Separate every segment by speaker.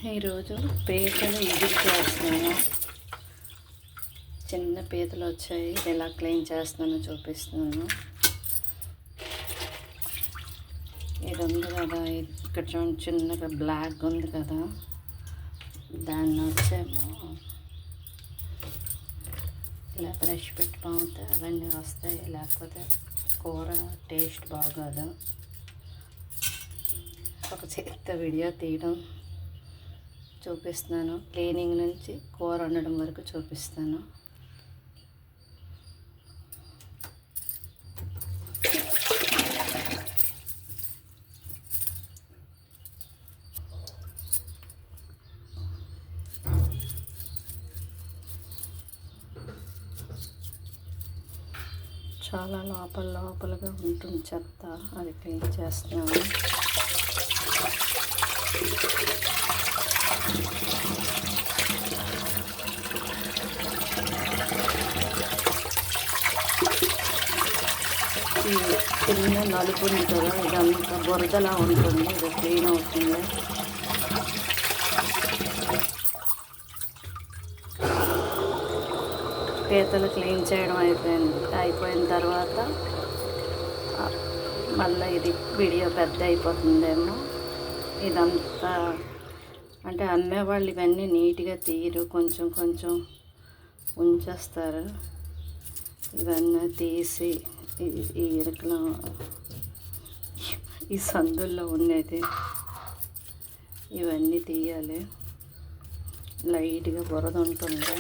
Speaker 1: ఈరోజు పీతలు ఎడిట్ చేస్తున్నాను. చిన్న పీతలు వచ్చాయి, ఎలా క్లీన్ చేస్తున్నానో చూపిస్తున్నాను. ఇది ఉంది కదా, ఇక్కడ చూడండి చిన్నగా బ్లాక్ ఉంది కదా, దాన్ని వచ్చేమో ఇలా బ్రష్ పెట్టి పాముతే అవన్నీ వస్తాయి, లేకపోతే కూర టేస్ట్ బాగోదు. ఒక చేత్తో వీడియో తీయడం చూపిస్తున్నాను, క్లీనింగ్ నుంచి కూర వండడం వరకు చూపిస్తాను. చాలా లోపలగా ఉంటుంది చెత్త, అది క్లీన్ చేస్తున్నాను. ఈ చిన్న నలుపు ఉంది కదా, ఇదంతా బురదలా ఉంటుంది, ఇది క్లీన్ అవుతుంది. పీతలు క్లీన్ చేయడం అయిపోయిన తర్వాత మళ్ళీ ఇది వీడియో పెద్ద అయిపోతుందేమో. ఇదంతా అంటే అమ్మేవాళ్ళు ఇవన్నీ నీట్గా తీయరు, కొంచెం కొంచెం ఉంచేస్తారు. ఇవన్నీ తీసి ఈ ఇరుకులో ఈ సందుల్లో ఉండేది ఇవన్నీ తీయాలి. లైట్గా బురద ఉంటుంది.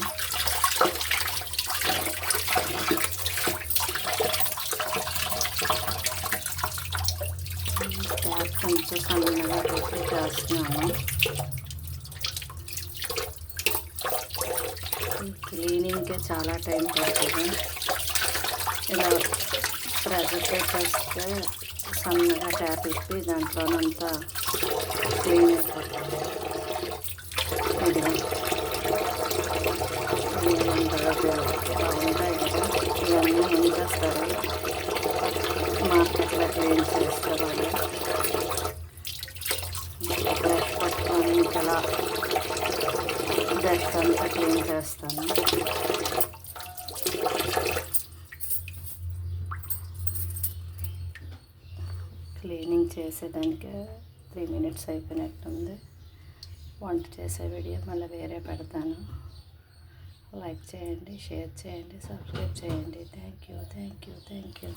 Speaker 1: ట్యాప్ కొంచెం సన్నగా పెట్టి చేస్తున్నాను. క్లీనింగ్కే చాలా టైం పడుతుంది. ఇలా ప్రెజర్ పెట్టేస్తే సన్నగా ట్యాప్ ఇప్పి దాంట్లోనంతా క్లీన్ అయిపోతుంది. ఇది బాగుంటాయి కదా, ఇవన్నీ ఉంచేస్తారు, మార్కెట్లో క్లీన్ చేస్తారు. బ్రష్ పట్టుకొని ఇలా డస్ట్ అంతా క్లీన్ చేస్తాను. క్లీనింగ్ చేసేదానికి 3 minutes అయిపోయినట్టుంది. వంట చేసే వీడియో మళ్ళీ వేరే పెడతాను. లైక్ చేయండి, షేర్ చేయండి, సబ్స్క్రైబ్ చేయండి. Thank you.